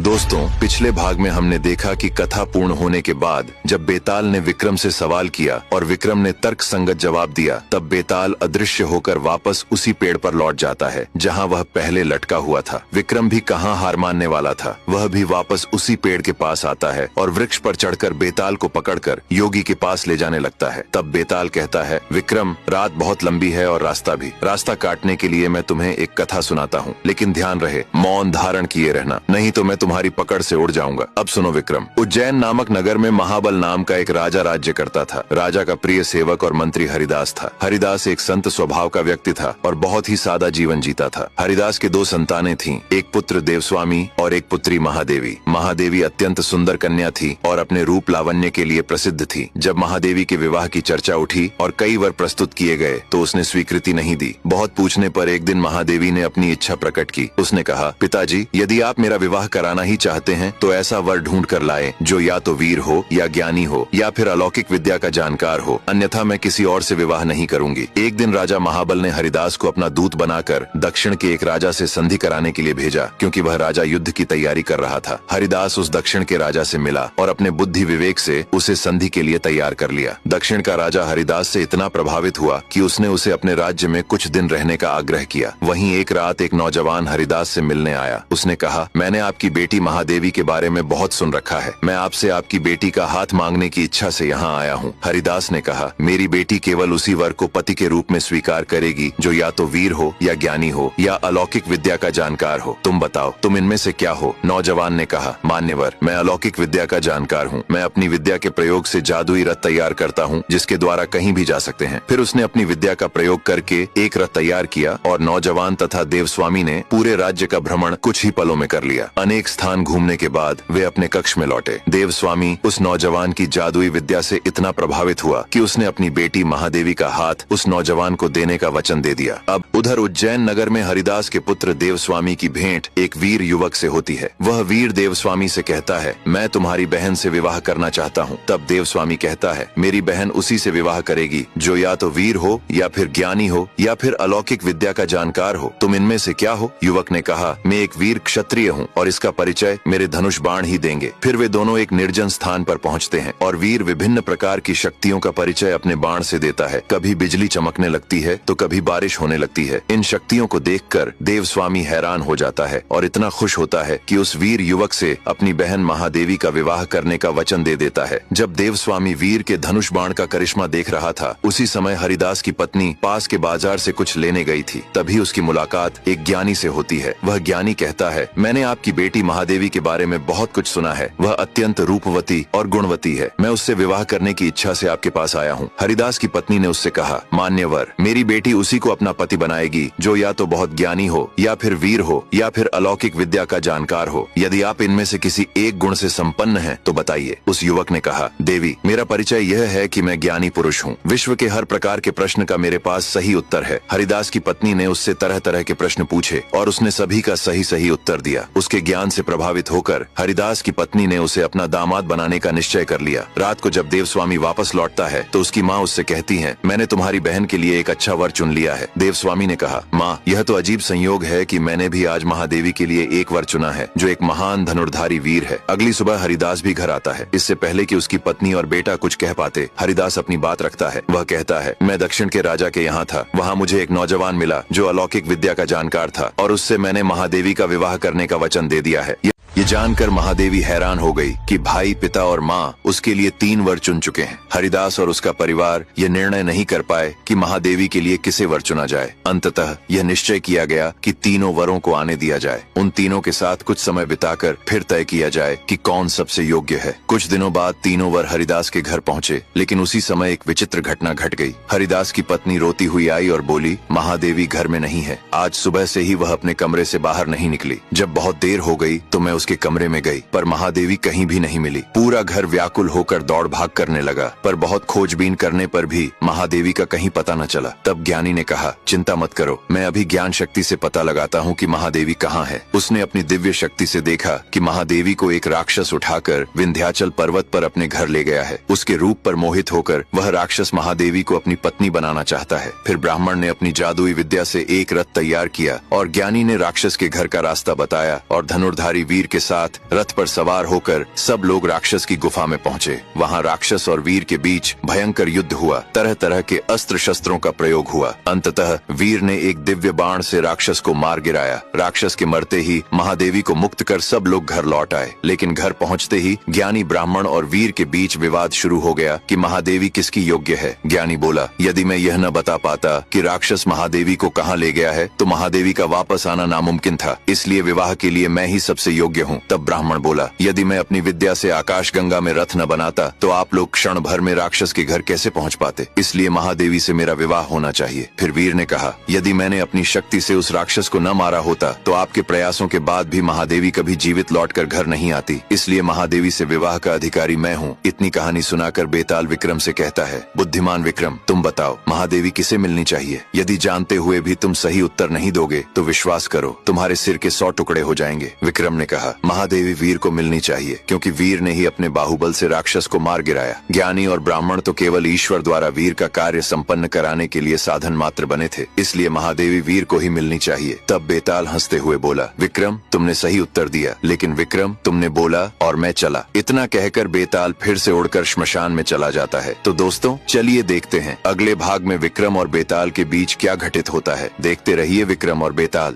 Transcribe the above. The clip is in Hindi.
दोस्तों, पिछले भाग में हमने देखा कि कथा पूर्ण होने के बाद जब बेताल ने विक्रम से सवाल किया और विक्रम ने तर्क संगत जवाब दिया, तब बेताल अदृश्य होकर वापस उसी पेड़ पर लौट जाता है जहां वह पहले लटका हुआ था। विक्रम भी कहां हार मानने वाला था, वह भी वापस उसी पेड़ के पास आता है और वृक्ष पर चढ़कर बेताल को पकड़कर योगी के पास ले जाने लगता है। तब बेताल कहता है, विक्रम, रात बहुत लंबी है और रास्ता भी। रास्ता काटने के लिए मैं तुम्हें एक कथा सुनाता हूँ, लेकिन ध्यान रहे मौन धारण किए रहना, नहीं तो मैं तुम्हारी पकड़ से उड़ जाऊंगा। अब सुनो विक्रम। उज्जैन नामक नगर में महाबल नाम का एक राजा राज्य करता था। राजा का प्रिय सेवक और मंत्री हरिदास था। हरिदास एक संत स्वभाव का व्यक्ति था और बहुत ही सादा जीवन जीता था। हरिदास के दो संतानें थीं, एक पुत्र देवस्वामी और एक पुत्री महादेवी। महादेवी अत्यंत सुंदर कन्या थी और अपने रूप लावण्य के लिए प्रसिद्ध थी। जब महादेवी के विवाह की चर्चा उठी और कई वर प्रस्तुत किए गए तो उसने स्वीकृति नहीं दी। बहुत पूछने पर एक दिन महादेवी ने अपनी इच्छा प्रकट की। उसने कहा, पिताजी, यदि आप मेरा विवाह कराना ही चाहते हैं तो ऐसा वर ढूंढ कर लाएं जो या तो वीर हो या ज्ञानी हो या फिर अलौकिक विद्या का जानकार हो, अन्यथा मैं किसी और से विवाह नहीं करूंगी। एक दिन राजा महाबल ने हरिदास को अपना दूत बनाकर दक्षिण के एक राजा से संधि कराने के लिए भेजा, क्योंकि वह राजा युद्ध की तैयारी कर रहा था। हरिदास उस दक्षिण के राजा से मिला और अपने बुद्धि विवेक से उसे संधि के लिए तैयार कर लिया। दक्षिण का राजा हरिदास से इतना प्रभावित हुआ कि उसने उसे अपने राज्य में कुछ दिन रहने का आग्रह किया। वहीं एक रात एक नौजवान हरिदास से मिलने आया। उसने कहा, मैंने आपकी बेटी महादेवी के बारे में बहुत सुन रखा है। मैं आपसे आपकी बेटी का हाथ मांगने की इच्छा से यहाँ आया हूँ। हरिदास ने कहा, मेरी बेटी केवल उसी वर को पति के रूप में स्वीकार करेगी जो या तो वीर हो या ज्ञानी हो या अलौकिक विद्या का जानकार हो। तुम बताओ, तुम इनमें से क्या हो? नौजवान ने कहा, मान्यवर, मैं अलौकिक विद्या का जानकार हूँ। मैं अपनी विद्या के प्रयोग से जादुई रथ तैयार करता हूँ जिसके द्वारा कहीं भी जा सकते हैं। फिर उसने अपनी विद्या का प्रयोग करके एक रथ तैयार किया और नौजवान तथा देवस्वामी ने पूरे राज्य का भ्रमण कुछ ही पलों में कर लिया। अनेक स्थान घूमने के बाद वे अपने कक्ष में लौटे। देवस्वामी उस नौजवान की जादुई विद्या से इतना प्रभावित हुआ कि उसने अपनी बेटी महादेवी का हाथ उस नौजवान को देने का वचन दे दिया। अब उधर उज्जैन नगर में हरिदास के पुत्र देवस्वामी की भेंट एक वीर युवक से होती है। वह वीर देवस्वामी से कहता है, मैं तुम्हारी बहन से विवाह करना चाहता हूँ। तब देवस्वामी कहता है, मेरी बहन उसी से विवाह करेगी जो या तो वीर हो या फिर ज्ञानी हो या फिर अलौकिक विद्या का जानकार हो। तुम इनमें से क्या हो? युवक ने कहा, मैं एक वीर क्षत्रिय हूँ और इसका परिचय मेरे धनुष बाण ही देंगे। फिर वे दोनों एक निर्जन स्थान पर पहुँचते हैं और वीर विभिन्न प्रकार की शक्तियों का परिचय अपने बाण से देता है। कभी बिजली चमकने लगती है तो कभी बारिश होने लगती है। इन शक्तियों को देखकर देवस्वामी हैरान हो जाता है और इतना खुश होता है कि उस वीर युवक से अपनी बहन महादेवी का विवाह करने का वचन दे देता है। जब देवस्वामी वीर के धनुष बाण का करिश्मा देख रहा था, उसी समय हरिदास की पत्नी पास के बाजार से कुछ लेने गई थी। तभी उसकी मुलाकात एक ज्ञानी से होती है। वह ज्ञानी कहता है, मैंने आपकी बेटी महादेवी के बारे में बहुत कुछ सुना है। वह अत्यंत रूपवती और गुणवती है। मैं उससे विवाह करने की इच्छा से आपके पास आया हूँ। हरिदास की पत्नी ने उससे कहा, मान्यवर, मेरी बेटी उसी को अपना पति बनाएगी जो या तो बहुत ज्ञानी हो या फिर वीर हो या फिर अलौकिक विद्या का जानकार हो। यदि आप इनमें से किसी एक गुण से संपन्न हैं तो बताइए। उस युवक ने कहा, देवी, मेरा परिचय यह है कि मैं ज्ञानी पुरुष हूँ। विश्व के हर प्रकार के प्रश्न का मेरे पास सही उत्तर है। हरिदास की पत्नी ने उससे तरह तरह के प्रश्न पूछे और उसने सभी का सही सही उत्तर दिया। उसके ज्ञान से प्रभावित होकर हरिदास की पत्नी ने उसे अपना दामाद बनाने का निश्चय कर लिया। रात को जब देवस्वामी वापस लौटता है तो उसकी माँ उससे कहती है, मैंने तुम्हारी बहन के लिए एक अच्छा वर चुन लिया है। देवस्वामी ने कहा, माँ, यह तो अजीब संयोग है कि मैंने भी आज महादेवी के लिए एक वर चुना है जो एक महान धनुर्धारी वीर है। अगली सुबह हरिदास भी घर आता है। इससे पहले कि उसकी पत्नी और बेटा कुछ कह पाते, हरिदास अपनी बात रखता है। वह कहता है, मैं दक्षिण के राजा के यहाँ था। वहाँ मुझे एक नौजवान मिला जो अलौकिक विद्या का जानकार था और उससे मैंने महादेवी का विवाह करने का वचन दे दिया है। ये जानकर महादेवी हैरान हो गई कि भाई, पिता और माँ उसके लिए 3 वर चुन चुके हैं। हरिदास और उसका परिवार ये निर्णय नहीं कर पाए कि महादेवी के लिए किसे वर चुना जाए। अंततः यह निश्चय किया गया कि तीनों वरों को आने दिया जाए। उन तीनों के साथ कुछ समय बिताकर फिर तय किया जाए कि कौन सबसे योग्य है। कुछ दिनों बाद तीनों वर हरिदास के घर पहुँचे, लेकिन उसी समय एक विचित्र घटना घट गई। हरिदास की पत्नी रोती हुई आई और बोली, महादेवी घर में नहीं है। आज सुबह से ही वह अपने कमरे से बाहर नहीं निकली। जब बहुत देर हो गई तो मैं उसके कमरे में गई, पर महादेवी कहीं भी नहीं मिली। पूरा घर व्याकुल होकर दौड़ भाग करने लगा, पर बहुत खोजबीन करने पर भी महादेवी का कहीं पता न चला। तब ज्ञानी ने कहा, चिंता मत करो, मैं अभी ज्ञान शक्ति से पता लगाता हूँ कि महादेवी कहाँ है। उसने अपनी दिव्य शक्ति से देखा कि महादेवी को एक राक्षस उठाकर विंध्याचल पर्वत पर अपने घर ले गया है। उसके रूप पर मोहित होकर वह राक्षस महादेवी को अपनी पत्नी बनाना चाहता है। फिर ब्राह्मण ने अपनी जादुई विद्या से एक रथ तैयार किया और ज्ञानी ने राक्षस के घर का रास्ता बताया और धनुर्धारी वीर के साथ रथ पर सवार होकर सब लोग राक्षस की गुफा में पहुंचे। वहां राक्षस और वीर के बीच भयंकर युद्ध हुआ। तरह तरह के अस्त्र शस्त्रों का प्रयोग हुआ। अंततः वीर ने एक दिव्य बाण से राक्षस को मार गिराया। राक्षस के मरते ही महादेवी को मुक्त कर सब लोग घर लौट आए। लेकिन घर पहुंचते ही ज्ञानी ब्राह्मण और वीर के बीच विवाद शुरू हो गया कि महादेवी किसकी योग्य है। ज्ञानी बोला, यदि मैं यह न बता पाता कि राक्षस महादेवी को कहाँ ले गया है तो महादेवी का वापस आना नामुमकिन था, इसलिए विवाह के लिए मैं ही सबसे योग्य हूँ। तब ब्राह्मण बोला, यदि मैं अपनी विद्या से आकाश गंगा में रथ न बनाता तो आप लोग क्षण भर में राक्षस के घर कैसे पहुँच पाते, इसलिए महादेवी से मेरा विवाह होना चाहिए। फिर वीर ने कहा, यदि मैंने अपनी शक्ति से उस राक्षस को न मारा होता तो आपके प्रयासों के बाद भी महादेवी कभी जीवित लौटकर घर नहीं आती, इसलिए महादेवी से विवाह का अधिकारी मैं हूँ। इतनी कहानी सुनाकर बेताल विक्रम से कहता है, बुद्धिमान विक्रम, तुम बताओ महादेवी किसे मिलनी चाहिए? यदि जानते हुए भी तुम सही उत्तर नहीं दोगे तो विश्वास करो तुम्हारे सिर के 100 टुकड़े हो जाएंगे। विक्रम ने कहा, महादेवी वीर को मिलनी चाहिए, क्योंकि वीर ने ही अपने बाहुबल से राक्षस को मार गिराया। ज्ञानी और ब्राह्मण तो केवल ईश्वर द्वारा वीर का कार्य संपन्न कराने के लिए साधन मात्र बने थे, इसलिए महादेवी वीर को ही मिलनी चाहिए। तब बेताल हंसते हुए बोला, विक्रम तुमने सही उत्तर दिया, लेकिन विक्रम तुमने बोला और मैं चला। इतना कहकर बेताल फिर से उड़कर श्मशान में चला जाता है। तो दोस्तों चलिए देखते हैं अगले भाग में विक्रम और बेताल के बीच क्या घटित होता है। देखते रहिए विक्रम और बेताल।